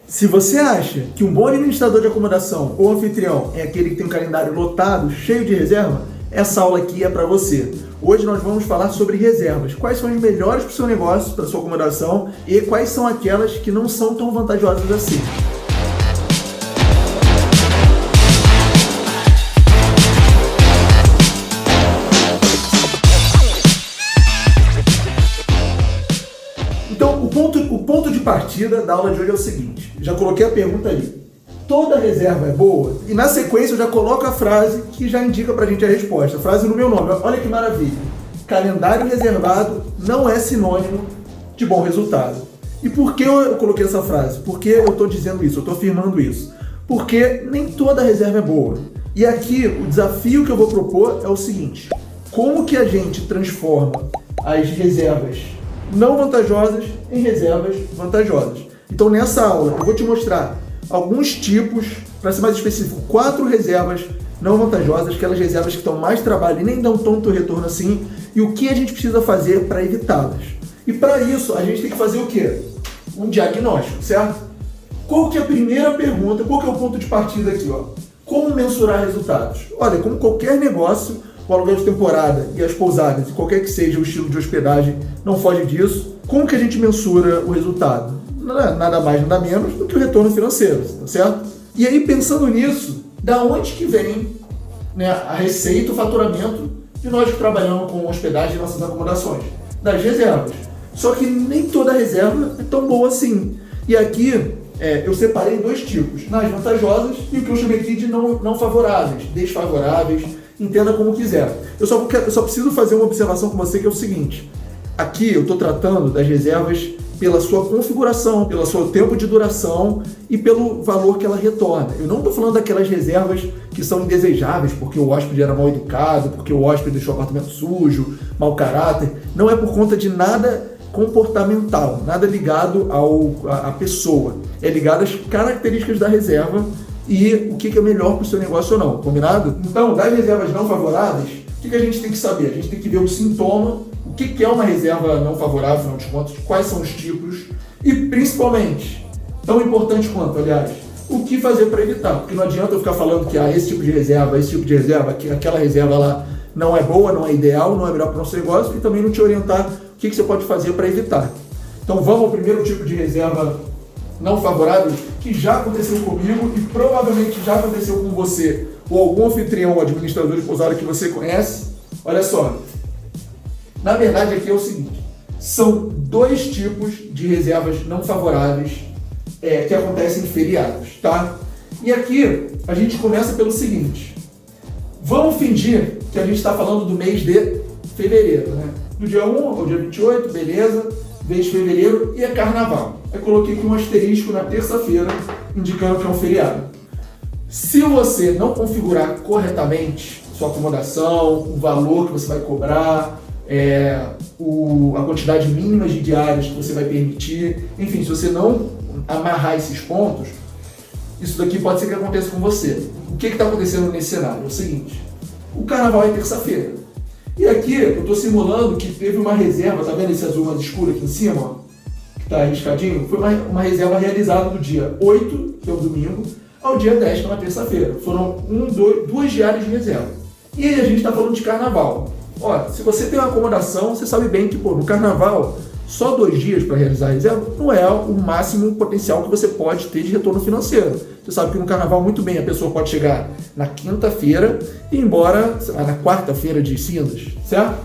Se você acha que um bom administrador de acomodação ou anfitrião é aquele que tem um calendário lotado, cheio de reserva, essa aula aqui é para você. Hoje nós vamos falar sobre reservas. Quais são as melhores para o seu negócio, para a sua acomodação e quais são aquelas que não são tão vantajosas assim. Então, o ponto de partida da aula de hoje é o seguinte. Já coloquei a pergunta ali. Toda reserva é boa? E na sequência eu já coloco a frase que já indica pra gente a resposta. A frase no meu nome. Olha que maravilha. Calendário reservado não é sinônimo de bom resultado. E por que eu coloquei essa frase? Por que eu estou dizendo isso? Eu estou afirmando isso? Porque nem toda reserva é boa. E aqui o desafio que eu vou propor é o seguinte. Como que a gente transforma as reservas não vantajosas em reservas vantajosas? Então nessa aula eu vou te mostrar alguns tipos, para ser mais específico, 4 reservas não vantajosas, aquelas reservas que dão mais trabalho e nem dão tanto retorno assim, e o que a gente precisa fazer para evitá-las. E para isso, a gente tem que fazer o quê? Um diagnóstico, certo? Qual que é a primeira pergunta, qual que é o ponto de partida aqui, ó? Como mensurar resultados? Olha, como qualquer negócio, o aluguel de temporada e as pousadas, e qualquer que seja o estilo de hospedagem, não foge disso. Como que a gente mensura o resultado? Nada mais, nada menos do que o retorno financeiro, tá certo? E aí, pensando nisso, da onde que vem, né, a receita, o faturamento de nós que trabalhamos com hospedagem em nossas acomodações? Das reservas. Só que nem toda reserva é tão boa assim. E aqui eu separei 2 tipos, nas vantajosas e o que eu chamei aqui de não favoráveis, desfavoráveis, entenda como quiser. Eu só preciso fazer uma observação com você que é o seguinte. Aqui eu estou tratando das reservas pela sua configuração, pelo seu tempo de duração e pelo valor que ela retorna. Eu não estou falando daquelas reservas que são indesejáveis porque o hóspede era mal educado, porque o hóspede deixou o apartamento sujo, mau caráter. Não é por conta de nada comportamental, nada ligado à pessoa. É ligado às características da reserva e o que é melhor para o seu negócio ou não. Combinado? Então, das reservas não favoráveis, o que a gente tem que saber? A gente tem que ver o sintoma. O que é uma reserva não favorável, afinal de contas, quais são os tipos e, principalmente, tão importante quanto, aliás, o que fazer para evitar. Porque não adianta eu ficar falando que esse tipo de reserva, aquela reserva lá não é boa, não é ideal, não é melhor para o nosso negócio e também não te orientar o que você pode fazer para evitar. Então vamos ao primeiro tipo de reserva não favorável que já aconteceu comigo e provavelmente já aconteceu com você ou algum anfitrião ou administrador de pousada que você conhece. Olha só. Na verdade, aqui é o seguinte, são 2 tipos de reservas não favoráveis que acontecem em feriados, tá? E aqui a gente começa pelo seguinte, vamos fingir que a gente está falando do mês de fevereiro, né? Do dia 1 ao dia 28, beleza, mês de fevereiro e é carnaval. Eu coloquei aqui um asterisco na terça-feira, indicando que é um feriado. Se você não configurar corretamente sua acomodação, o valor que você vai cobrar, a quantidade mínima de diárias que você vai permitir, enfim, se você não amarrar esses pontos, isso daqui pode ser que aconteça com você. O que está acontecendo nesse cenário? É o seguinte, o carnaval é terça-feira, e aqui eu estou simulando que teve uma reserva, tá vendo esse azul mais escuro aqui em cima, ó, que está arriscadinho? Foi uma reserva realizada do dia 8, que é o domingo, ao dia 10, que é uma terça-feira. Foram 2 diárias de reserva. E aí a gente está falando de carnaval. Olha, se você tem uma acomodação, você sabe bem que no carnaval, só 2 dias para realizar a reserva não é o máximo potencial que você pode ter de retorno financeiro. Você sabe que no carnaval, muito bem, a pessoa pode chegar na quinta-feira e ir embora na quarta-feira de cinzas, certo?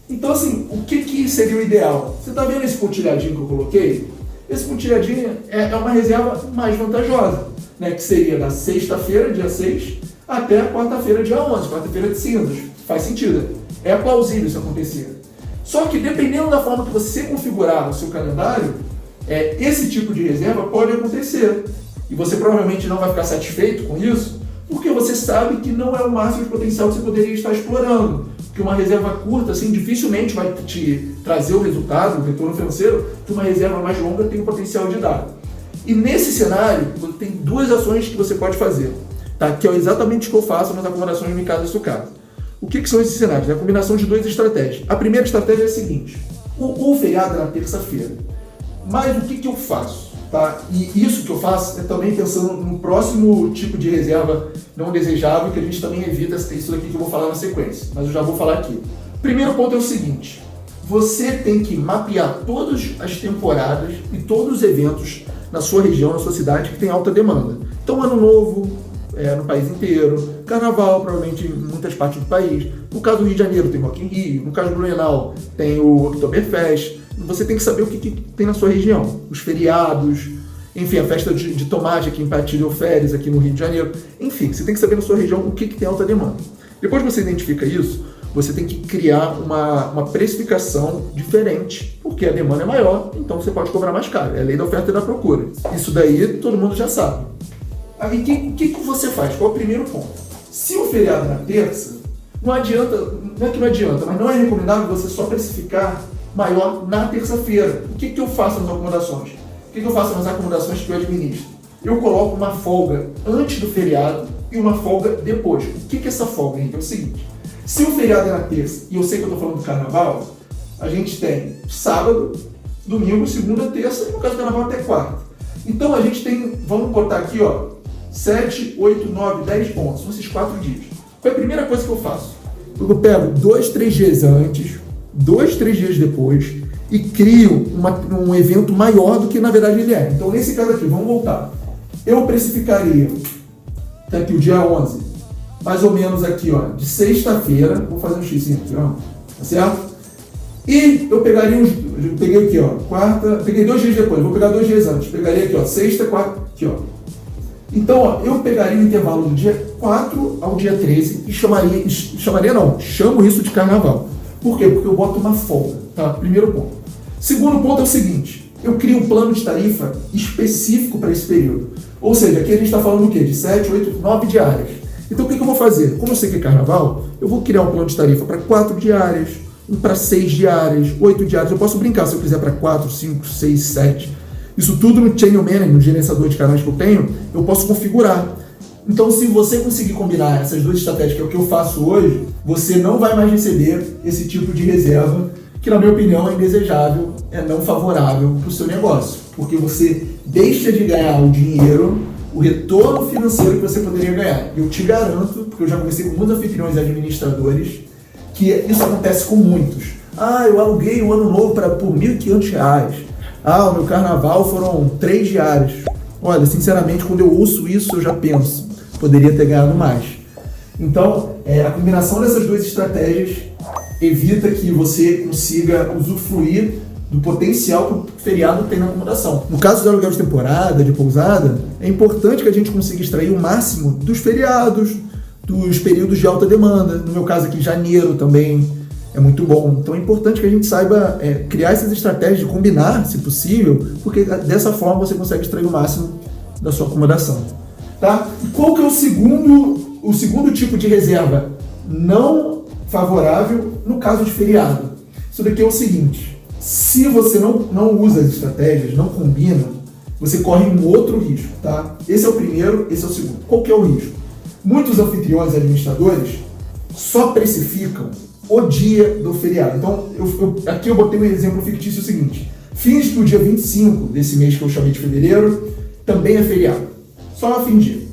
Então, assim, o que seria o ideal? Você está vendo esse pontilhadinho que eu coloquei? Esse pontilhadinho é uma reserva mais vantajosa, né? Que seria da sexta-feira, dia 6, até a quarta-feira, dia 11, quarta-feira de cinzas. Faz sentido. É plausível isso acontecer. Só que dependendo da forma que você configurar o seu calendário, esse tipo de reserva pode acontecer. E você provavelmente não vai ficar satisfeito com isso, porque você sabe que não é o máximo de potencial que você poderia estar explorando. Porque uma reserva curta, assim, dificilmente vai te trazer o resultado, o retorno financeiro, que uma reserva mais longa tem o potencial de dar. E nesse cenário, tem 2 ações que você pode fazer, tá? Que é exatamente o que eu faço nas acomodações Minha Casa Sua Casa. O que são esses cenários? É a combinação de 2 estratégias. A primeira estratégia é a seguinte, o feriado é na terça-feira, mas o que eu faço? Tá? tá? E isso que eu faço é também pensando no próximo tipo de reserva não desejável, que a gente também evita isso daqui que eu vou falar na sequência, mas eu já vou falar aqui. Primeiro ponto é o seguinte: você tem que mapear todas as temporadas e todos os eventos na sua região, na sua cidade, que tem alta demanda. Então, Ano Novo, no país inteiro, Carnaval, provavelmente em muitas partes do país. No caso do Rio de Janeiro, tem Rock in Rio. No caso do Blumenau, tem o Oktoberfest. Você tem que saber o que tem na sua região. Os feriados, enfim, a festa de tomate aqui em Patilha ou Férias, aqui no Rio de Janeiro. Enfim, você tem que saber na sua região o que tem alta demanda. Depois que você identifica isso, você tem que criar uma precificação diferente, porque a demanda é maior, então você pode cobrar mais caro. É a lei da oferta e da procura. Isso daí todo mundo já sabe. Aí o que você faz? Qual é o primeiro ponto? Se o feriado é na terça, não adianta, não é que não adianta, mas não é recomendável você só precificar maior na terça-feira. O que eu faço nas acomodações? O que eu faço nas acomodações que eu administro? Eu coloco uma folga antes do feriado e uma folga depois. O que é essa folga, gente? É o seguinte: se o feriado é na terça, e eu sei que eu estou falando do carnaval, a gente tem sábado, domingo, segunda, terça, e no caso do carnaval até quarta. Então a gente tem, vamos botar aqui, 7, 8, 9, 10 pontos, são esses 4 dias. Qual é a primeira coisa que eu faço? Eu pego 2, 3 dias antes, 2, 3 dias depois, e crio um evento maior do que na verdade ele é. Então nesse caso aqui, vamos voltar. Eu precificaria, tá aqui o dia 11, mais ou menos aqui, de sexta-feira, vou fazer um xizinho aqui, tá certo? E eu pegaria eu peguei aqui, quarta, peguei 2 dias depois, vou pegar 2 dias antes, pegaria aqui, sexta, quarta, aqui, Então, eu pegaria o intervalo do dia 4 ao dia 13 e chamo isso de carnaval. Por quê? Porque eu boto uma folga, tá? Primeiro ponto. Segundo ponto é o seguinte: eu crio um plano de tarifa específico para esse período. Ou seja, aqui a gente está falando do quê? De 7, 8, 9 diárias. Então, o que eu vou fazer? Como eu sei que é carnaval, eu vou criar um plano de tarifa para 4 diárias, para 6 diárias, 8 diárias. Eu posso brincar se eu quiser para 4, 5, 6, 7. Isso tudo no Channel Manager, no gerenciador de canais que eu tenho, eu posso configurar. Então, se você conseguir combinar essas duas estratégias, que é o que eu faço hoje, você não vai mais receber esse tipo de reserva, que na minha opinião é indesejável, é não favorável para o seu negócio. Porque você deixa de ganhar o dinheiro, o retorno financeiro que você poderia ganhar. Eu te garanto, porque eu já conversei com muitos anfitriões e administradores, que isso acontece com muitos. Eu aluguei o Ano Novo por R$ 1.500. O meu carnaval foram 3 diárias. Olha, sinceramente, quando eu ouço isso, eu já penso, poderia ter ganhado mais. Então, a combinação dessas duas estratégias evita que você consiga usufruir do potencial que o feriado tem na acomodação. No caso do aluguel de temporada, de pousada, é importante que a gente consiga extrair o máximo dos feriados, dos períodos de alta demanda. No meu caso aqui, janeiro também é muito bom. Então é importante que a gente saiba criar essas estratégias de combinar, se possível, porque dessa forma você consegue extrair o máximo da sua acomodação. Tá? E qual que é o segundo tipo de reserva não favorável no caso de feriado? Isso daqui é o seguinte: se você não usa as estratégias, não combina, você corre um outro risco, tá? Esse é o primeiro, esse é o segundo. Qual que é o risco? Muitos anfitriões e administradores só precificam o dia do feriado. Então, aqui eu botei um exemplo fictício seguinte: fins do dia 25 desse mês que eu chamei de fevereiro, também é feriado. Só a fim de dia.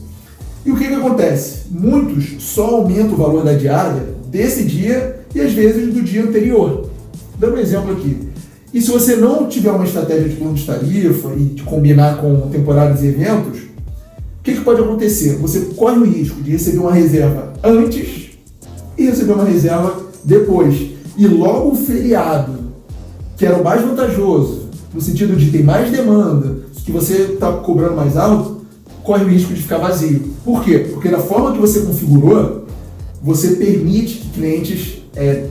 E o que acontece? Muitos só aumentam o valor da diária desse dia e às vezes do dia anterior. Dando um exemplo aqui. E se você não tiver uma estratégia de plano de tarifa e de combinar com temporadas e eventos, o que pode acontecer? Você corre o risco de receber uma reserva antes e receber uma reserva depois. E logo o feriado, que era o mais vantajoso, no sentido de ter mais demanda, que você está cobrando mais alto, corre o risco de ficar vazio. Por quê? Porque da forma que você configurou, você permite que clientes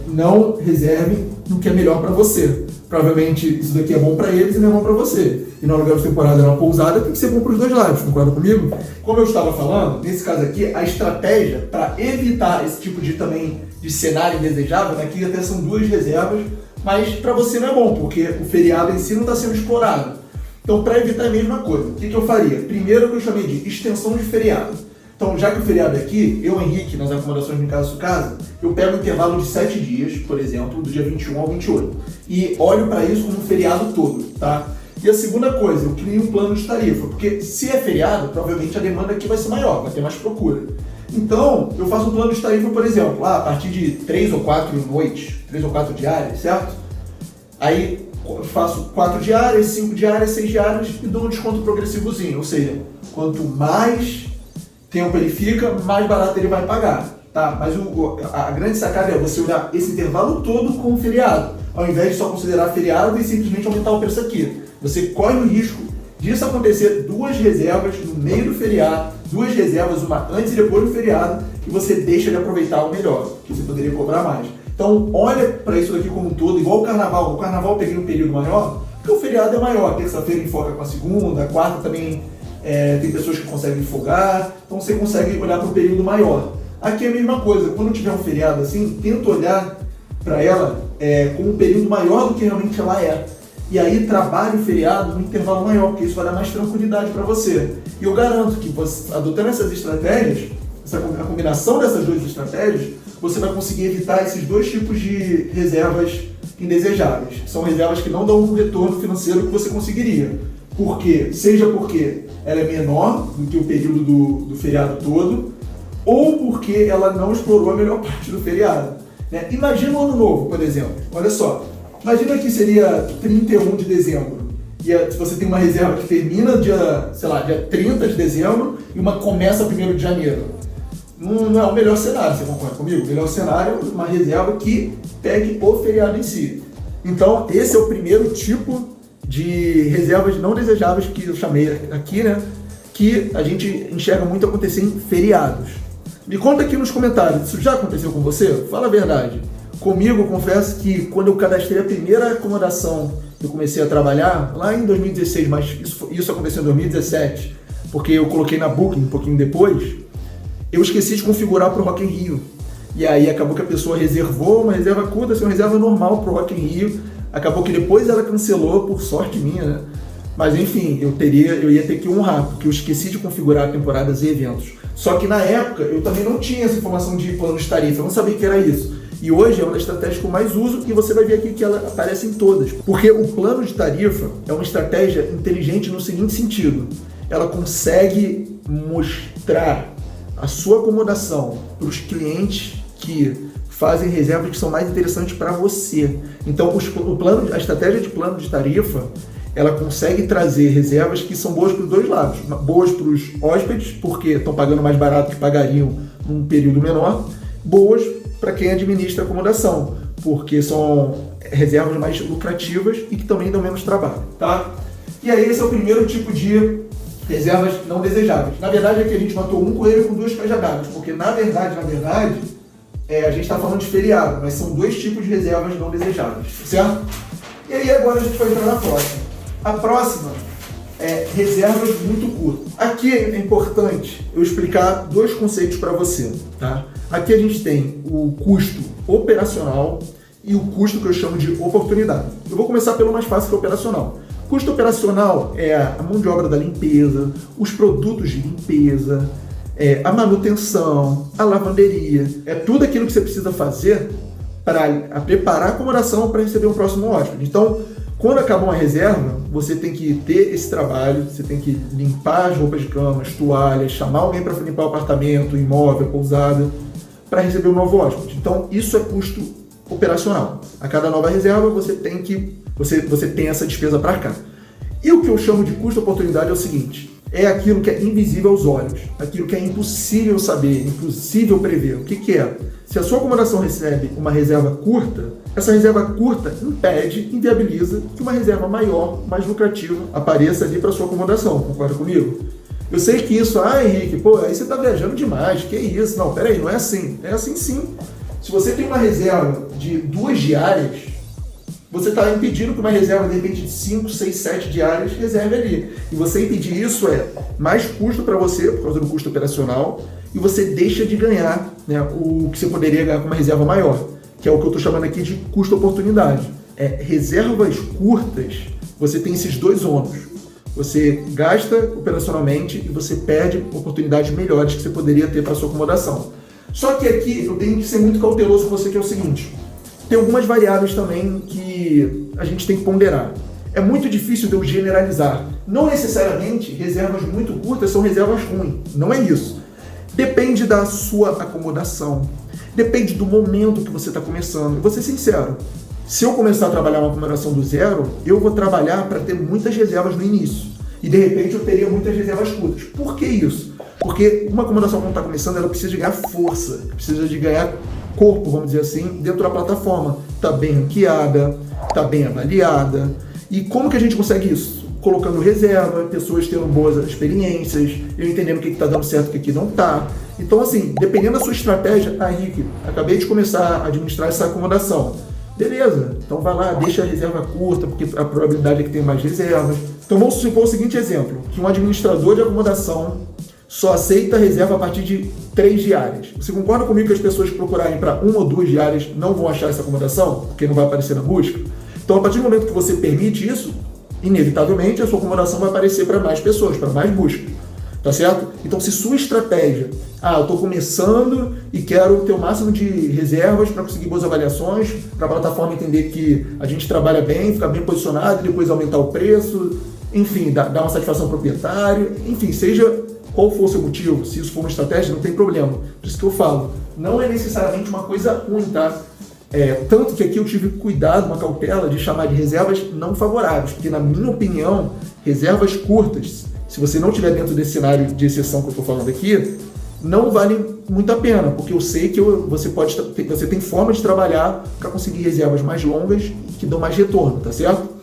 não reservem no que é melhor para você. Provavelmente isso daqui é bom para eles e não é bom para você. E no aluguel de temporada na pousada tem que ser bom para os dois lados, concorda comigo? Como eu estava falando, nesse caso aqui, a estratégia para evitar esse tipo de cenário indesejável, aqui até são 2 reservas, mas para você não é bom, porque o feriado em si não está sendo explorado. Então, para evitar a mesma coisa, o que eu faria? Primeiro, o que eu chamei de extensão de feriado. Então, já que o feriado é aqui, eu, Henrique, nas acomodações em casa sua casa, eu pego um intervalo de 7 dias, por exemplo, do dia 21 ao 28, e olho para isso como um feriado todo, tá? E a segunda coisa, eu crio um plano de tarifa, porque se é feriado, provavelmente a demanda aqui vai ser maior, vai ter mais procura. Então, eu faço um plano de tarifa, por exemplo, a partir de 3 ou 4 noites, 3 ou 4 diárias, certo? Aí eu faço 4 diárias, 5 diárias, 6 diárias e dou um desconto progressivozinho, ou seja, quanto mais tempo ele fica, mais barato ele vai pagar, tá? Mas a grande sacada é você olhar esse intervalo todo como feriado, ao invés de só considerar feriado e simplesmente aumentar o preço aqui. Você corre o risco disso acontecer 2 reservas no meio do feriado, 2 reservas, uma antes e depois do feriado, e você deixa de aproveitar o melhor, que você poderia cobrar mais. Então, olha para isso daqui como um todo, igual o carnaval. No carnaval eu peguei um período maior, porque o feriado é maior. Terça-feira enfoca com a segunda, a quarta também tem pessoas que conseguem folgar, então você consegue olhar para um período maior. Aqui é a mesma coisa, quando tiver um feriado assim, tenta olhar para ela com um período maior do que realmente ela é. E aí trabalhe o feriado no intervalo maior, porque isso vai dar mais tranquilidade para você. E eu garanto que você, adotando essas estratégias, a combinação dessas 2 estratégias, você vai conseguir evitar esses 2 tipos de reservas indesejáveis. São reservas que não dão um retorno financeiro que você conseguiria. Por quê? Seja porque ela é menor do que o período do feriado todo, ou porque ela não explorou a melhor parte do feriado. Né? Imagina o ano novo, por exemplo. Olha só. Imagina que seria 31 de dezembro. E se você tem uma reserva que termina dia 30 de dezembro e uma começa 1º de janeiro. Não é o melhor cenário, você concorda comigo? O melhor cenário é uma reserva que pegue o feriado em si. Então, esse é o primeiro tipo de reservas não desejáveis que eu chamei aqui, né? Que a gente enxerga muito acontecer em feriados. Me conta aqui nos comentários, isso já aconteceu com você? Fala a verdade. Comigo, eu confesso que quando eu cadastrei a primeira acomodação que eu comecei a trabalhar, lá em 2016, mas isso aconteceu em 2017, porque eu coloquei na Booking um pouquinho depois, eu esqueci de configurar para o Rock in Rio. E aí acabou que a pessoa reservou uma reserva curta, uma reserva normal para o Rock in Rio. Acabou que depois ela cancelou, por sorte minha, né? Mas enfim, eu ia ter que honrar, porque eu esqueci de configurar temporadas e eventos. Só que na época eu também não tinha essa informação de plano de tarifa, eu não sabia que era isso. E hoje é uma das estratégias que eu mais uso e você vai ver aqui que ela aparece em todas. Porque o plano de tarifa é uma estratégia inteligente no seguinte sentido. Ela consegue mostrar a sua acomodação para os clientes que fazem reservas que são mais interessantes para você. Então, a estratégia de plano de tarifa, ela consegue trazer reservas que são boas para os 2 lados. Boas para os hóspedes, porque estão pagando mais barato que pagariam num período menor. Boas para quem administra a acomodação, porque são reservas mais lucrativas e que também dão menos trabalho, tá? E aí esse é o primeiro tipo de reservas não desejáveis. Na verdade é que a gente matou um coelho com 2 cajadadas, porque na verdade, a gente está falando de feriado, mas são 2 tipos de reservas não desejáveis, certo? E aí agora a gente vai entrar na próxima. A próxima é reservas muito curtas. Aqui é importante eu explicar 2 conceitos para você, tá? Aqui a gente tem o custo operacional e o custo que eu chamo de oportunidade. Eu vou começar pelo mais fácil, que é o operacional. Custo operacional é a mão de obra da limpeza, os produtos de limpeza, a manutenção, a lavanderia. É tudo aquilo que você precisa fazer para preparar a acomodação para receber um próximo hóspede. Então, quando acabar uma reserva, você tem que ter esse trabalho, você tem que limpar as roupas de cama, as toalhas, chamar alguém para limpar o apartamento, o imóvel, a pousada, para receber um novo hóspede. Então, isso é custo operacional. A cada nova reserva, você tem essa despesa para cá. E o que eu chamo de custo oportunidade é o seguinte, é aquilo que é invisível aos olhos, aquilo que é impossível saber, impossível prever. O que é? Se a sua acomodação recebe uma reserva curta, essa reserva curta impede, inviabiliza que uma reserva maior, mais lucrativa, apareça ali para sua acomodação. Concorda comigo? Eu sei que isso, Henrique, aí você está viajando demais, que isso? Não, peraí, não é assim. É assim sim. Se você tem uma reserva de 2 diárias, você está impedindo que uma reserva, de repente, de 5, 6, 7 diárias reserve ali. E você impedir isso é mais custo para você, por causa do custo operacional, e você deixa de ganhar, né, o que você poderia ganhar com uma reserva maior, que é o que eu estou chamando aqui de custo-oportunidade. Reservas curtas, você tem esses 2 ônus. Você gasta operacionalmente e você perde oportunidades melhores que você poderia ter para a sua acomodação. Só que aqui eu tenho que ser muito cauteloso com você, que é o seguinte, tem algumas variáveis também que a gente tem que ponderar. é muito difícil de eu generalizar. Não necessariamente reservas muito curtas são reservas ruins, não é isso. Depende da sua acomodação, depende do momento que você está começando. Vou ser sincero, se eu começar a trabalhar uma acomodação do zero, eu vou trabalhar para ter muitas reservas no início. E de repente eu teria muitas reservas curtas. Por que isso? Porque uma acomodação quando está começando, ela precisa de ganhar força, precisa de ganhar corpo, vamos dizer assim, dentro da plataforma. Está bem ranqueada, está bem avaliada. E como que a gente consegue isso? Colocando reserva, pessoas tendo boas experiências, eu entendendo o que está dando certo e o que não está. Então, assim, dependendo da sua estratégia, Rick, acabei de começar a administrar essa acomodação. Beleza, então vai lá, deixa a reserva curta, porque a probabilidade é que tenha mais reservas. Então vamos supor o seguinte exemplo, que um administrador de acomodação só aceita reserva a partir de 3 diárias. Você concorda comigo que as pessoas que procurarem para 1 ou 2 diárias não vão achar essa acomodação? Porque não vai aparecer na busca? Então, a partir do momento que você permite isso, inevitavelmente a sua acomodação vai aparecer para mais pessoas, para mais busca. Tá certo? Então, se sua estratégia, eu estou começando e quero ter o máximo de reservas para conseguir boas avaliações, para a plataforma entender que a gente trabalha bem, fica bem posicionado e depois aumentar o preço, enfim, dar uma satisfação ao proprietário, enfim, seja qual for o seu motivo, se isso for uma estratégia, não tem problema. Por isso que eu falo, não é necessariamente uma coisa ruim, tá? Tanto que aqui eu tive cuidado, uma cautela de chamar de reservas não favoráveis, porque na minha opinião, reservas curtas, se você não estiver dentro desse cenário de exceção que eu estou falando aqui, não vale muito a pena, porque eu sei que você tem forma de trabalhar para conseguir reservas mais longas e que dão mais retorno, tá certo?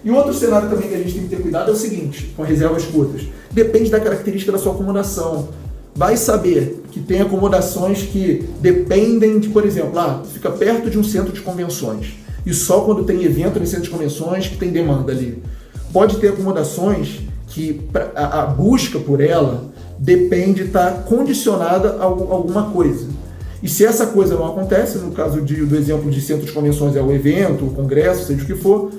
E outro cenário também que a gente tem que ter cuidado é o seguinte, com reservas curtas, depende da característica da sua acomodação. Vai saber que tem acomodações que dependem de, por exemplo, fica perto de um centro de convenções, e só quando tem evento no centro de convenções que tem demanda ali. Pode ter acomodações que a busca por ela depende de estar condicionada a alguma coisa. E se essa coisa não acontece, no caso do exemplo de centro de convenções é o evento, o congresso, seja o que for,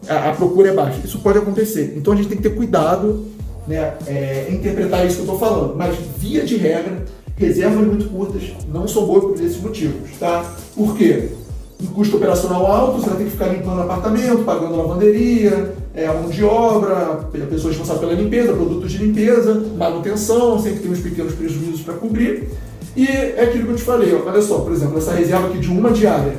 a procura é baixa. Isso pode acontecer. Então a gente tem que ter cuidado, né, interpretar isso que eu estou falando. Mas, via de regra, reservas muito curtas não são boas por esses motivos. Tá? Por quê? Um custo operacional alto, você vai ter que ficar limpando apartamento, pagando lavanderia, mão de obra, a pessoa responsável pela limpeza, produtos de limpeza, manutenção, sempre tem uns pequenos prejuízos para cobrir. E é aquilo que eu te falei, olha só, por exemplo, essa reserva aqui de 1 diária,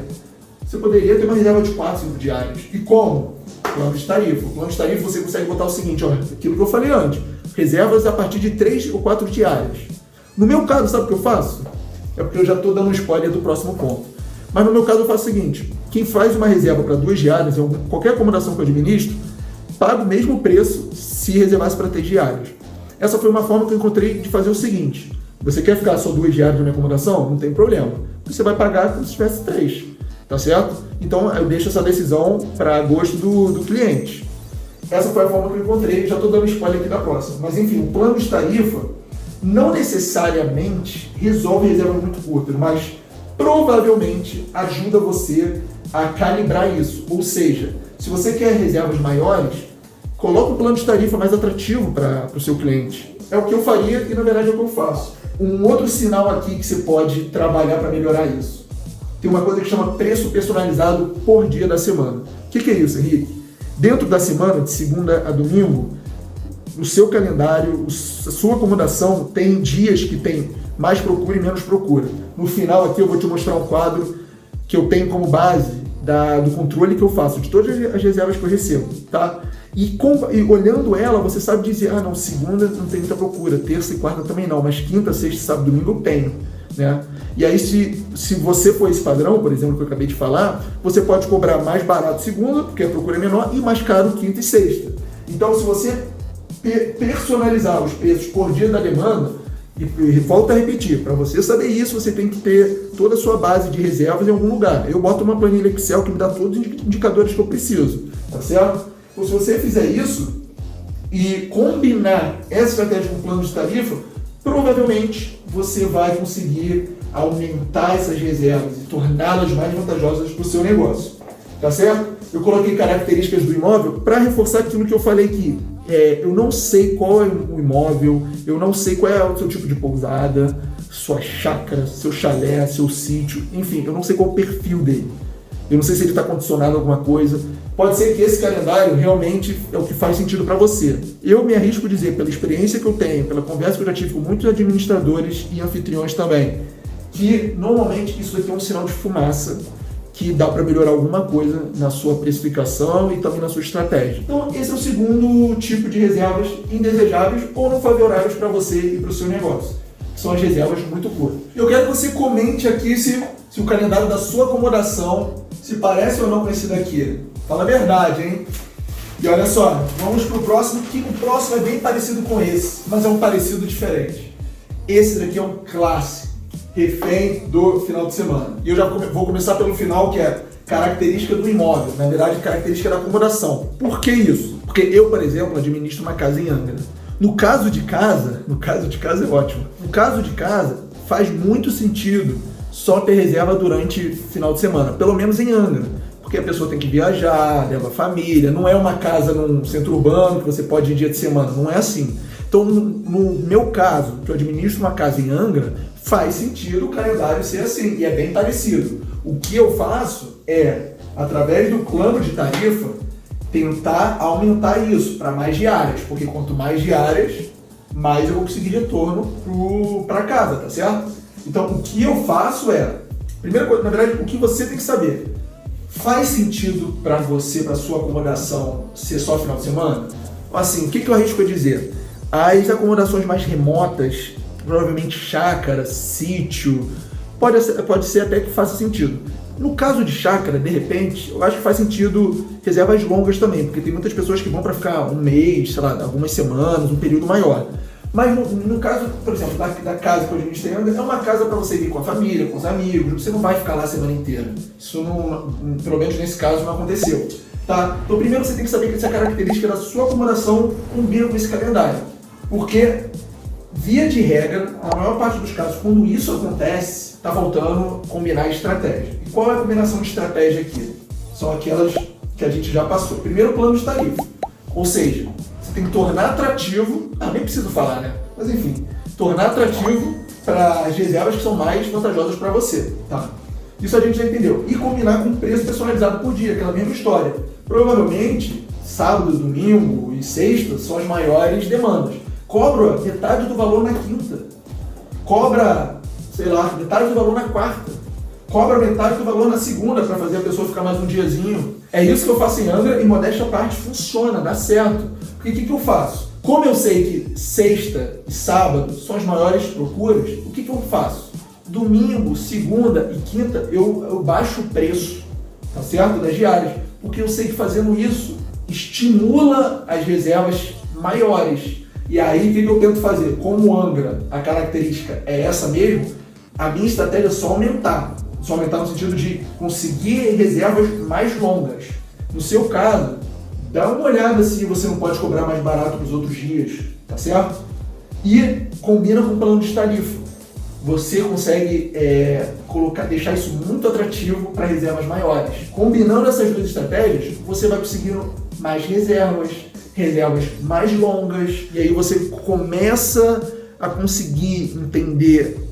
você poderia ter uma reserva de 4, 5 diárias. E como? Plano de tarifa. O plano de tarifa você consegue botar o seguinte, aquilo que eu falei antes, reservas a partir de 3 ou 4 diárias. No meu caso, sabe o que eu faço? É porque eu já estou dando um spoiler do próximo ponto. Mas no meu caso eu faço o seguinte, quem faz uma reserva para 2 diárias, qualquer acomodação que eu administro, paga o mesmo preço se reservasse para 3 diárias. Essa foi uma forma que eu encontrei de fazer o seguinte, você quer ficar só 2 diárias na minha acomodação? Não tem problema. Você vai pagar como se tivesse 3, tá certo? Então eu deixo essa decisão para gosto do cliente. Essa foi a forma que eu encontrei, já estou dando spoiler aqui da próxima. Mas enfim, o plano de tarifa não necessariamente resolve reservas muito curtas, mas provavelmente ajuda você a calibrar isso. Ou seja, se você quer reservas maiores, coloca o plano de tarifa mais atrativo para o seu cliente. É o que eu faria e na verdade é o que eu faço. Um outro sinal aqui que você pode trabalhar para melhorar isso. Tem uma coisa que chama preço personalizado por dia da semana. O que é isso, Henrique? Dentro da semana, de segunda a domingo, no seu calendário, a sua acomodação tem dias que tem mais procura e menos procura. No final aqui eu vou te mostrar um quadro que eu tenho como base do controle que eu faço de todas as reservas que eu recebo, tá? E olhando ela, você sabe dizer, não, segunda não tem muita procura, terça e quarta também não, mas quinta, sexta, sábado e domingo eu tenho, né? E aí se você for esse padrão, por exemplo, que eu acabei de falar, você pode cobrar mais barato segunda, porque a procura é menor, e mais caro quinta e sexta. Então, se você personalizar os preços por dia da demanda, e volto a repetir, para você saber isso, você tem que ter toda a sua base de reservas em algum lugar. Eu boto uma planilha Excel que me dá todos os indicadores que eu preciso, tá certo? Então, se você fizer isso e combinar essa estratégia com o plano de tarifa, provavelmente você vai conseguir aumentar essas reservas e torná-las mais vantajosas para o seu negócio, tá certo? Eu coloquei características do imóvel para reforçar aquilo que eu falei aqui. Eu não sei qual é o imóvel, eu não sei qual é o seu tipo de pousada, sua chácara, seu chalé, seu sítio, enfim, eu não sei qual é o perfil dele. Eu não sei se ele está condicionado a alguma coisa. pode ser que esse calendário realmente é o que faz sentido para você. Eu me arrisco a dizer, pela experiência que eu tenho, pela conversa que eu já tive com muitos administradores e anfitriões também, que normalmente isso aqui é um sinal de fumaça que dá para melhorar alguma coisa na sua precificação e também na sua estratégia. Então, esse é o segundo tipo de reservas indesejáveis ou não favoráveis para você e para o seu negócio, que são as reservas muito curtas. Eu quero que você comente aqui se o calendário da sua acomodação se parece ou não com esse daqui. Fala a verdade, hein? E olha só, vamos pro próximo, que o próximo é bem parecido com esse, mas é um parecido diferente. Esse daqui é um clássico, refém do final de semana. E eu já vou começar pelo final, que é característica do imóvel, na verdade, característica da acomodação. Por que isso? Porque eu, por exemplo, administro uma casa em Angra. No caso de casa é ótimo. No caso de casa, faz muito sentido só ter reserva durante final de semana, pelo menos em Angra, porque a pessoa tem que viajar, leva a família, não é uma casa num centro urbano que você pode ir dia de semana, não é assim. Então, no meu caso, que eu administro uma casa em Angra, faz sentido o calendário ser assim, e é bem parecido. O que eu faço é, através do plano de tarifa, tentar aumentar isso para mais diárias, porque quanto mais diárias, mais eu vou conseguir retorno para casa, tá certo? Então, o que eu faço é, primeira coisa, na verdade, o que você tem que saber, faz sentido para você, para sua acomodação, ser só final de semana? Assim, o que eu arrisco a dizer? As acomodações mais remotas, provavelmente chácara, sítio, pode ser até que faça sentido. No caso de chácara, de repente, eu acho que faz sentido reservas longas também, porque tem muitas pessoas que vão para ficar um mês, sei lá, algumas semanas, um período maior. Mas no caso, por exemplo, da casa que eu administro, é uma casa para você ir com a família, com os amigos, você não vai ficar lá a semana inteira. Isso, não, pelo menos nesse caso, não aconteceu. Tá? Então, primeiro você tem que saber que essa característica da sua acomodação combina com esse calendário. Porque, via de regra, na maior parte dos casos, quando isso acontece, está faltando combinar a estratégia. E qual é a combinação de estratégia aqui? São aquelas que a gente já passou. Primeiro, plano de tarifa. Ou seja, tem que tornar atrativo, nem preciso falar, né? Mas enfim, tornar atrativo para as reservas que são mais vantajosas para você, tá? Isso a gente já entendeu. E combinar com preço personalizado por dia, aquela mesma história. Provavelmente, sábado, domingo e sexta são as maiores demandas. Cobra metade do valor na quinta. Cobra, sei lá, metade do valor na quarta. Cobra metade do valor na segunda para fazer a pessoa ficar mais um diazinho. É isso que eu faço em Angra e modéstia à parte funciona, dá certo. E o que eu faço? Como eu sei que sexta e sábado são as maiores procuras, o que eu faço? Domingo, segunda e quinta eu baixo o preço, tá certo? Das diárias, porque eu sei que fazendo isso estimula as reservas maiores. E aí o que eu tento fazer? Como Angra, a característica é essa mesmo, a minha estratégia é só aumentar. Só aumentar no sentido de conseguir reservas mais longas. No seu caso, dá uma olhada se você não pode cobrar mais barato nos outros dias, tá certo? E combina com o plano de tarifa. Você consegue deixar isso muito atrativo para reservas maiores. Combinando essas duas estratégias, você vai conseguindo mais reservas mais longas, e aí você começa a conseguir entender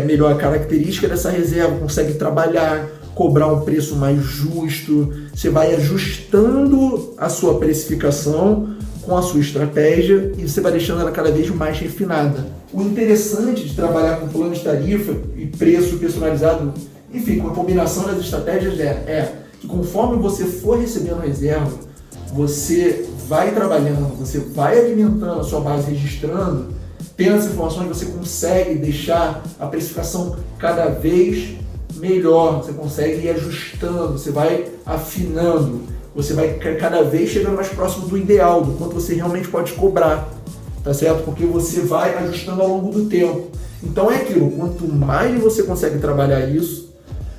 melhor a característica dessa reserva, consegue trabalhar, cobrar um preço mais justo, você vai ajustando a sua precificação com a sua estratégia e você vai deixando ela cada vez mais refinada. O interessante de trabalhar com plano de tarifa e preço personalizado, enfim, com a combinação das estratégias é que conforme você for recebendo reserva, você vai trabalhando, você vai alimentando a sua base, registrando, tendo essas informações, você consegue deixar a precificação cada vez melhor, você consegue ir ajustando, você vai afinando, você vai cada vez chegando mais próximo do ideal, do quanto você realmente pode cobrar, tá certo? Porque você vai ajustando ao longo do tempo. Então é aquilo, quanto mais você consegue trabalhar isso,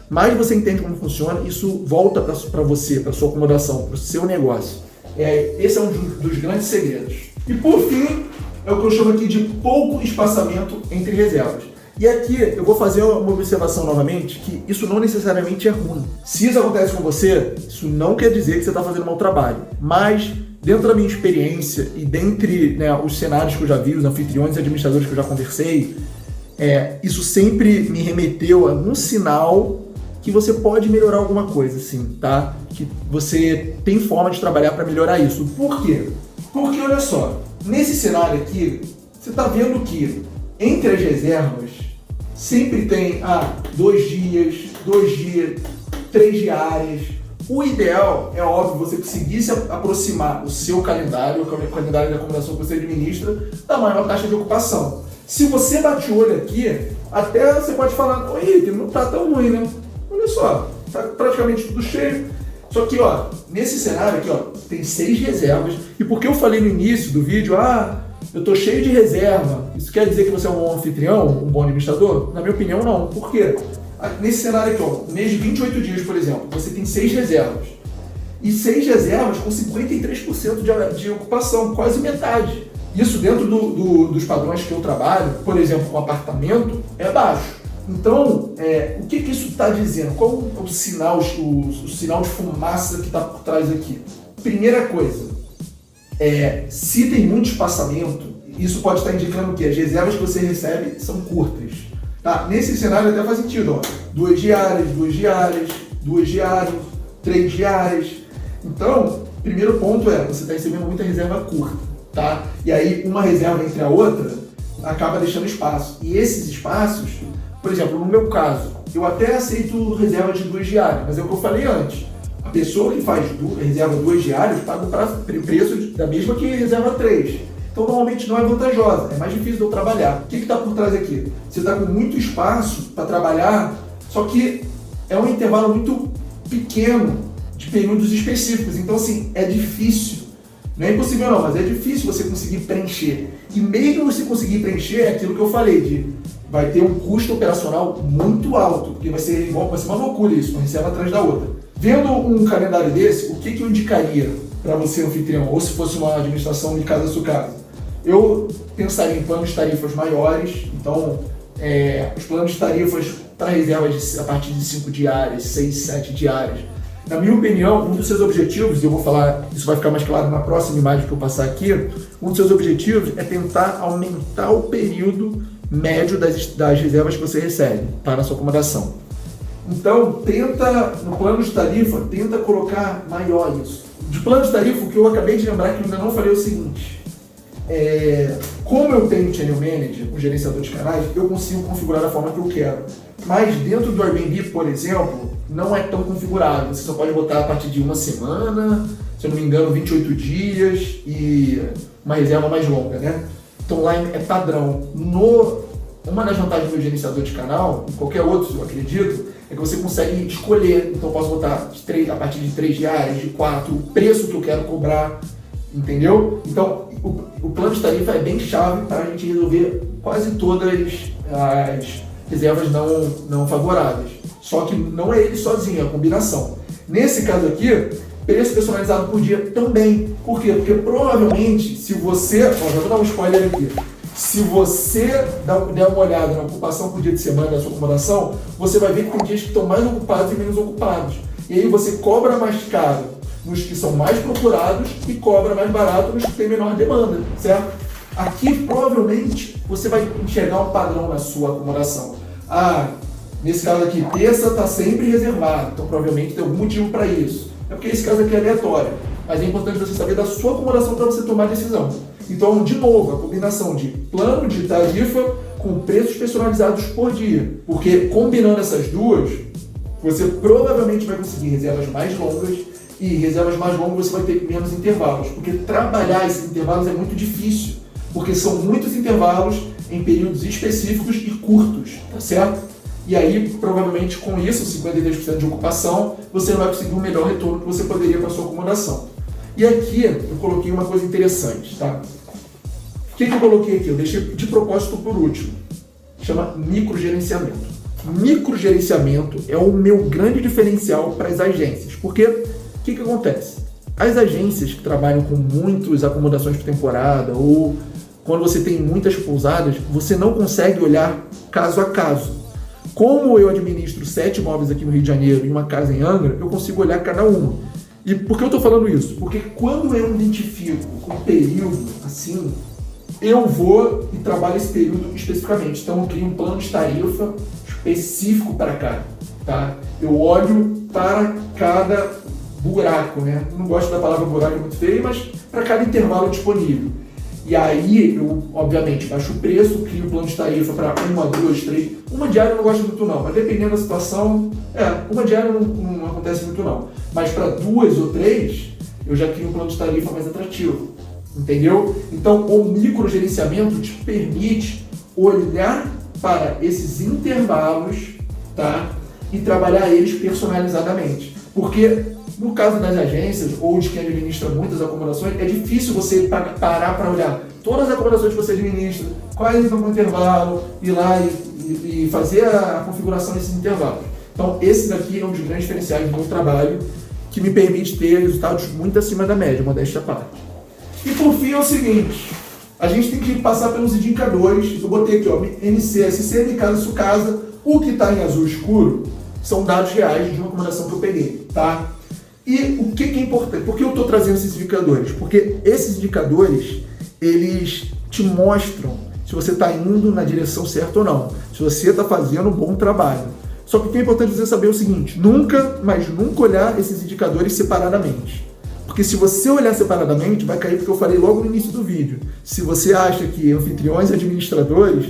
mais você entende como funciona, isso volta para você, para sua acomodação, para o seu negócio. Esse é um dos grandes segredos. E por fim, é o que eu chamo aqui de pouco espaçamento entre reservas. E aqui eu vou fazer uma observação novamente, que isso não necessariamente é ruim. Se isso acontece com você, isso não quer dizer que você está fazendo mau trabalho. Mas, dentro da minha experiência e dentre os cenários que eu já vi, os anfitriões e administradores que eu já conversei, isso sempre me remeteu a um sinal que você pode melhorar alguma coisa, sim, tá? Que você tem forma de trabalhar para melhorar isso. Por quê? Porque, olha só, nesse cenário aqui, você está vendo que entre as reservas sempre tem 2 dias, 3 diárias. O ideal é, óbvio, você conseguir se aproximar o seu calendário, o calendário de acomodação que você administra, da maior taxa de ocupação. Se você bate o olho aqui, até você pode falar, oi, não tá tão ruim, né? Olha só, tá praticamente tudo cheio. Só que, ó, nesse cenário aqui, ó, tem 6 reservas. E porque eu falei no início do vídeo, eu tô cheio de reserva, isso quer dizer que você é um bom anfitrião, um bom administrador? Na minha opinião, não. Por quê? Nesse cenário aqui, ó, mês de 28 dias, por exemplo, você tem 6 reservas. E 6 reservas com 53% de ocupação, quase metade. Isso dentro dos padrões que eu trabalho, por exemplo, com apartamento, é baixo. Então, o que isso está dizendo? Qual é o sinal, o sinal de fumaça que está por trás aqui? Primeira coisa, se tem muito espaçamento, isso pode estar indicando que as reservas que você recebe são curtas. Tá? Nesse cenário até faz sentido, ó. 2 diárias, 2 diárias, 3 diárias. Então, primeiro ponto você está recebendo muita reserva curta, tá? E aí uma reserva entre a outra acaba deixando espaço. E esses espaços, por exemplo, no meu caso, eu até aceito reserva de 2 diárias, mas é o que eu falei antes. A pessoa que faz reserva 2 diárias paga o preço da mesma que reserva 3. Então, normalmente não é vantajosa, é mais difícil de eu trabalhar. O que está por trás aqui? Você está com muito espaço para trabalhar, só que é um intervalo muito pequeno de períodos específicos. Então, assim, é difícil. Não é impossível não, mas é difícil você conseguir preencher. E mesmo você conseguir preencher, é aquilo que eu falei, vai ter um custo operacional muito alto, porque vai ser uma loucura isso, uma reserva atrás da outra. Vendo um calendário desse, o que eu indicaria para você, anfitrião, ou se fosse uma administração de casa a sua casa? Eu pensaria em planos de tarifas maiores, então os planos de tarifas para reservas a partir de 5 diárias, 6, 7 diárias. Na minha opinião, um dos seus objetivos, e eu vou falar, isso vai ficar mais claro na próxima imagem que eu passar aqui, um dos seus objetivos é tentar aumentar o período médio das reservas que você recebe para a sua acomodação. Então, no plano de tarifa, tenta colocar maior isso. De plano de tarifa, o que eu acabei de lembrar que eu ainda não falei é o seguinte, como eu tenho Channel Manager, um gerenciador de canais, eu consigo configurar da forma que eu quero. Mas dentro do Airbnb, por exemplo, não é tão configurado. Você só pode botar a partir de 1 semana, se eu não me engano, 28 dias e uma reserva mais longa, né? Então lá é padrão. Uma das vantagens do gerenciador de canal, e qualquer outro, eu acredito, é que você consegue escolher. Então eu posso botar a partir de 3 diárias, de 4, o preço que eu quero cobrar, entendeu? Então o plano de tarifa é bem chave para a gente resolver quase todas as reservas não favoráveis. Só que não é ele sozinho, é a combinação. Nesse caso aqui, preço personalizado por dia também. Por quê? Porque provavelmente, se você... já vou dar um spoiler aqui. Se você der uma olhada na ocupação por dia de semana da sua acomodação, você vai ver que tem dias que estão mais ocupados e menos ocupados. E aí você cobra mais caro nos que são mais procurados e cobra mais barato nos que tem menor demanda, certo? Aqui, provavelmente, você vai enxergar um padrão na sua acomodação. Nesse caso aqui, terça está sempre reservado, então provavelmente tem algum motivo para isso. É porque esse caso aqui é aleatório, mas é importante você saber da sua acomodação para você tomar a decisão. Então, de novo, a combinação de plano de tarifa com preços personalizados por dia. Porque combinando essas duas, você provavelmente vai conseguir reservas mais longas, e reservas mais longas você vai ter menos intervalos. Porque trabalhar esses intervalos é muito difícil, porque são muitos intervalos em períodos específicos e curtos, tá certo? E aí, provavelmente, com isso, 53% de ocupação, você não vai conseguir o melhor retorno que você poderia para a sua acomodação. E aqui, eu coloquei uma coisa interessante, tá? O que eu coloquei aqui? Eu deixei de propósito por último. Chama microgerenciamento. Microgerenciamento é o meu grande diferencial para as agências. Porque, o que acontece? As agências que trabalham com muitas acomodações por temporada ou quando você tem muitas pousadas, você não consegue olhar caso a caso. Como eu administro 7 imóveis aqui no Rio de Janeiro e uma casa em Angra, eu consigo olhar cada uma. E por que eu estou falando isso? Porque quando eu identifico um período assim, eu vou e trabalho esse período especificamente. Então eu crio um plano de tarifa específico para cá. tá? Eu olho para cada buraco, né? Não gosto da palavra buraco, é muito feio, mas para cada intervalo disponível. E aí eu, obviamente, baixo o preço, crio o plano de tarifa para 1, 2, 3. Uma diária eu não gosto muito não, mas dependendo da situação, uma diária não acontece muito não. Mas para 2 ou 3, eu já crio um plano de tarifa mais atrativo. Entendeu? Então o microgerenciamento te permite olhar para esses intervalos, tá? E trabalhar eles personalizadamente. Porque no caso das agências ou de quem administra muitas acomodações, é difícil você parar para olhar todas as acomodações que você administra, quais estão com intervalo, ir lá e fazer a configuração desses intervalos. Então esse daqui é um dos grandes diferenciais do meu trabalho, que me permite ter resultados muito acima da média, modéstia à parte. E por fim é o seguinte, a gente tem que passar pelos indicadores. Eu botei aqui, ó, NCSC, Minha Casa Sua Casa. O que está em azul escuro são dados reais de uma acomodação que eu peguei, tá? E o que é importante? Por que eu estou trazendo esses indicadores? Porque esses indicadores, eles te mostram se você está indo na direção certa ou não, se você está fazendo um bom trabalho. Só que o que é importante você saber é o seguinte, nunca olhar esses indicadores separadamente. Porque se você olhar separadamente, vai cair porque eu falei logo no início do vídeo. Se você acha que anfitriões e administradores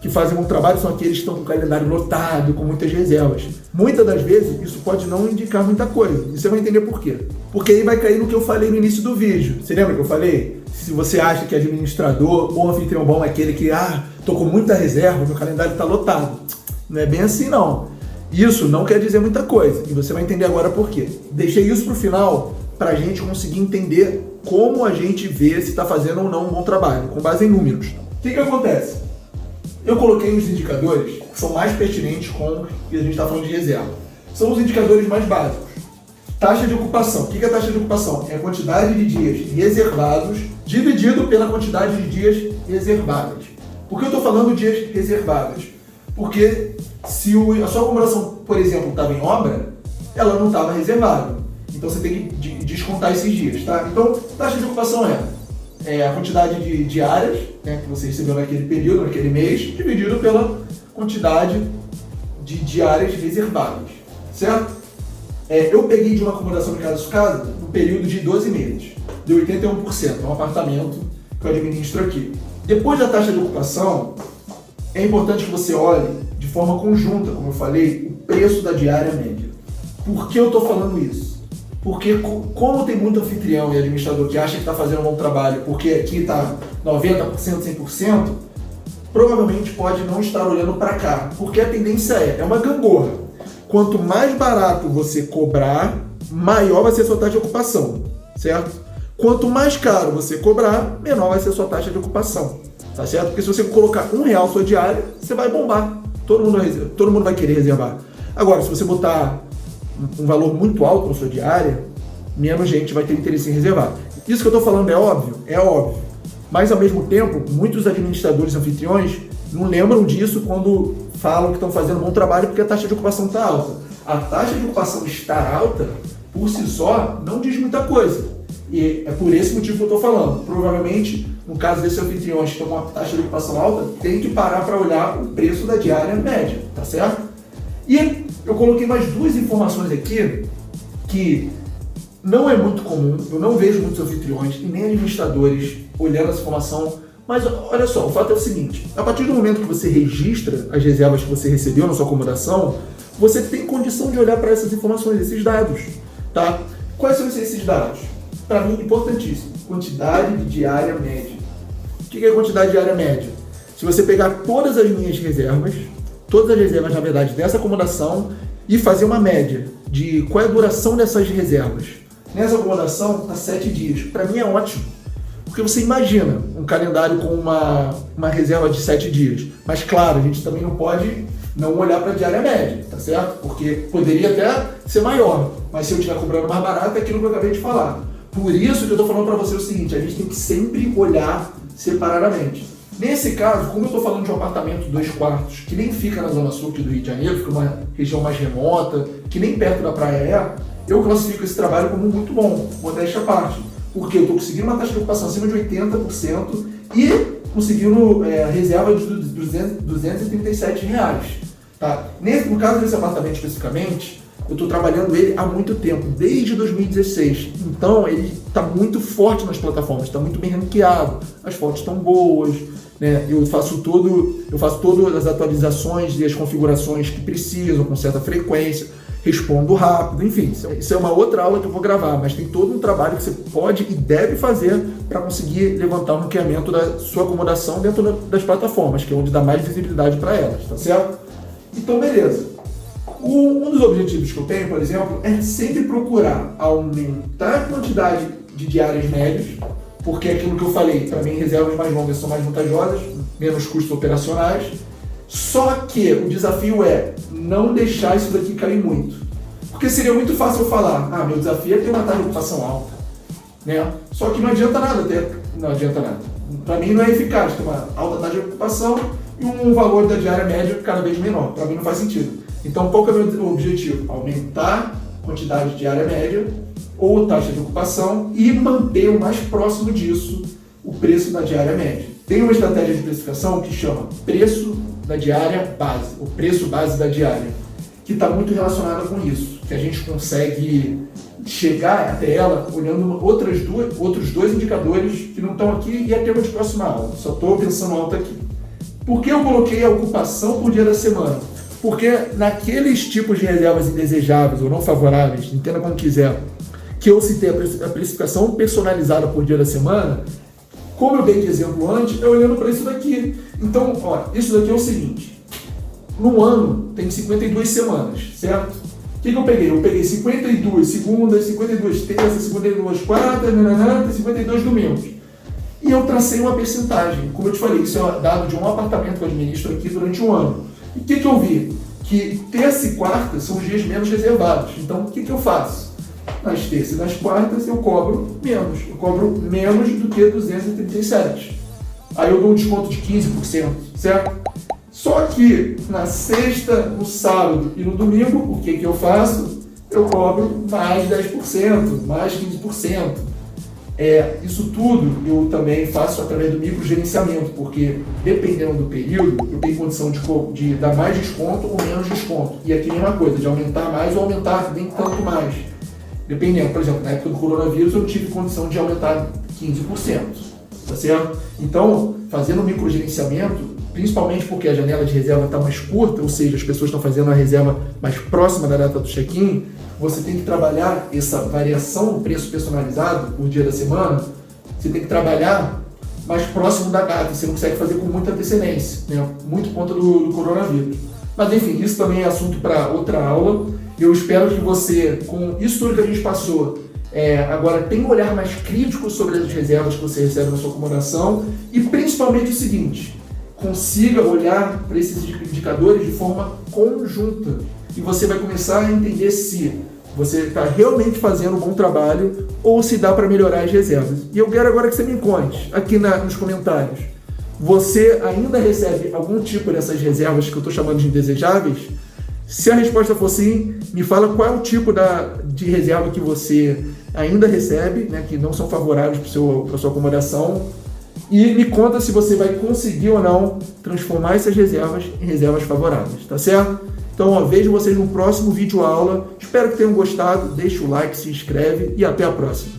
que fazem um bom trabalho são aqueles que estão com o calendário lotado, com muitas reservas. Muitas das vezes, isso pode não indicar muita coisa. E você vai entender por quê. Porque aí vai cair no que eu falei no início do vídeo. Você lembra que eu falei? Se você acha que administrador ou anfitrião bom é aquele que, tô com muita reserva, meu calendário está lotado. Não é bem assim, não. Isso não quer dizer muita coisa. E você vai entender agora por quê. Deixei isso para o final, para a gente conseguir entender como a gente vê se está fazendo ou não um bom trabalho, com base em números. O que acontece? Eu coloquei os indicadores que são mais pertinentes com o que a gente está falando de reserva. São os indicadores mais básicos. Taxa de ocupação. O que é a taxa de ocupação? É a quantidade de dias reservados dividido pela quantidade de dias reservados. Por que eu estou falando dias reservados? Porque se a sua acomodação, por exemplo, estava em obra, ela não estava reservada. Então você tem que descontar esses dias, tá? Então, taxa de ocupação é a quantidade de diárias, né, que você recebeu naquele período, naquele mês, dividido pela quantidade de diárias reservadas, certo? Eu peguei de uma acomodação de Casa Sua Casa no período de 12 meses, de 81%, é um apartamento que eu administro aqui. Depois da taxa de ocupação, é importante que você olhe de forma conjunta, como eu falei, o preço da diária média. Por que eu estou falando isso? Porque como tem muito anfitrião e administrador que acha que está fazendo um bom trabalho, porque aqui está 90%, 100%, provavelmente pode não estar olhando para cá. Porque a tendência é uma gangorra. Quanto mais barato você cobrar, maior vai ser a sua taxa de ocupação, certo? Quanto mais caro você cobrar, menor vai ser a sua taxa de ocupação, tá certo? Porque se você colocar R$1 sua diária, você vai bombar. Todo mundo vai querer reservar. Agora, se você botar um valor muito alto na sua diária, menos gente vai ter interesse em reservar. Isso que eu estou falando é óbvio? É óbvio. Mas, ao mesmo tempo, muitos administradores e anfitriões não lembram disso quando falam que estão fazendo um bom trabalho porque a taxa de ocupação está alta. A taxa de ocupação estar alta, por si só, não diz muita coisa. E é por esse motivo que eu estou falando. Provavelmente, no caso desses anfitriões que estão com uma taxa de ocupação alta, tem que parar para olhar o preço da diária média, tá certo? E eu coloquei mais duas informações aqui que não é muito comum, eu não vejo muitos anfitriões e nem administradores olhando essa informação, mas olha só, o fato é o seguinte, a partir do momento que você registra as reservas que você recebeu na sua acomodação, você tem condição de olhar para essas informações, esses dados, tá? Quais são esses dados? Para mim, importantíssimo, quantidade de diária média. O que é a quantidade de diária média? Se você pegar todas as minhas reservas, na verdade, dessa acomodação e fazer uma média de qual é a duração dessas reservas. Nessa acomodação, está 7 dias. Para mim é ótimo, porque você imagina um calendário com uma reserva de 7 dias. Mas claro, a gente também não pode não olhar para a diária média, tá certo? Porque poderia até ser maior, mas se eu estiver cobrando mais barato, é aquilo que eu acabei de falar. Por isso que eu estou falando para você o seguinte, a gente tem que sempre olhar separadamente. Nesse caso, como eu estou falando de um apartamento 2 quartos, que nem fica na Zona Sul aqui do Rio de Janeiro, fica numa região mais remota, que nem perto da praia é, eu classifico esse trabalho como muito bom, modéstia à parte. Porque eu estou conseguindo uma taxa de ocupação acima de 80% e conseguindo reserva de R$237, Tá? No caso desse apartamento especificamente, eu estou trabalhando ele há muito tempo, desde 2016. Então ele está muito forte nas plataformas, está muito bem ranqueado, as fotos estão boas, né? Eu faço todas as atualizações e as configurações que precisam, com certa frequência, respondo rápido, enfim. Isso é uma outra aula que eu vou gravar, mas tem todo um trabalho que você pode e deve fazer para conseguir levantar o ranqueamento da sua acomodação dentro das plataformas, que é onde dá mais visibilidade para elas, tá certo? Então, beleza. Um dos objetivos que eu tenho, por exemplo, é sempre procurar aumentar a quantidade de diárias médias, porque é aquilo que eu falei, para mim reservas mais longas são mais vantajosas, menos custos operacionais, só que o desafio é não deixar isso daqui cair muito. Porque seria muito fácil eu falar, meu desafio é ter uma taxa de ocupação alta, né? Só que não adianta nada Para mim não é eficaz ter uma alta taxa de ocupação e um valor da diária média cada vez menor. Para mim não faz sentido. Então, qual que é o meu objetivo? Aumentar a quantidade de diária média ou taxa de ocupação e manter o mais próximo disso o preço da diária média. Tem uma estratégia de precificação que chama preço da diária base, o preço base da diária, que está muito relacionada com isso, que a gente consegue chegar até ela olhando outros dois indicadores que não estão aqui e é tema de próxima aula, só estou pensando alto aqui. Por que eu coloquei a ocupação por dia da semana? Porque naqueles tipos de reservas indesejáveis ou não favoráveis, entenda como quiser, que eu citei a precificação personalizada por dia da semana, como eu dei de exemplo antes, é olhando para isso daqui. Então, isso daqui é o seguinte, no ano tem 52 semanas, certo? O que eu peguei? Eu peguei 52 segundas, 52 terças, 52 quartas, 52 domingos. E eu tracei uma percentagem. Como eu te falei, isso é dado de um apartamento que eu administro aqui durante um ano. E o que eu vi? Que terça e quarta são os dias menos reservados. Então, o que eu faço? Nas terças e nas quartas eu cobro menos. Eu cobro menos do que 237. Aí eu dou um desconto de 15%, certo? Só que na sexta, no sábado e no domingo, o que eu faço? Eu cobro mais 10%, mais 15%. Isso tudo eu também faço através do microgerenciamento, porque dependendo do período, eu tenho condição de dar mais desconto ou menos desconto. E aqui é a mesma coisa, de aumentar mais ou aumentar nem tanto mais. Dependendo, por exemplo, na época do coronavírus eu tive condição de aumentar 15%, tá certo? Então, fazendo o microgerenciamento, principalmente porque a janela de reserva está mais curta, ou seja, as pessoas estão fazendo a reserva mais próxima da data do check-in, você tem que trabalhar essa variação do preço personalizado por dia da semana, você tem que trabalhar mais próximo da data, você não consegue fazer com muita antecedência, né? Muito por conta do coronavírus. Mas enfim, isso também é assunto para outra aula. Eu espero que você, com isso tudo que a gente passou, agora tenha um olhar mais crítico sobre as reservas que você recebe na sua acomodação e principalmente o seguinte, consiga olhar para esses indicadores de forma conjunta. E você vai começar a entender se você está realmente fazendo um bom trabalho ou se dá para melhorar as reservas. E eu quero agora que você me conte aqui nos comentários. Você ainda recebe algum tipo dessas reservas que eu estou chamando de indesejáveis? Se a resposta for sim, me fala qual é o tipo de reserva que você ainda recebe, né, que não são favoráveis para a sua acomodação. E me conta se você vai conseguir ou não transformar essas reservas em reservas favoráveis, tá certo? Então, vejo vocês no próximo vídeo aula. Espero que tenham gostado. Deixa o like, se inscreve e até a próxima.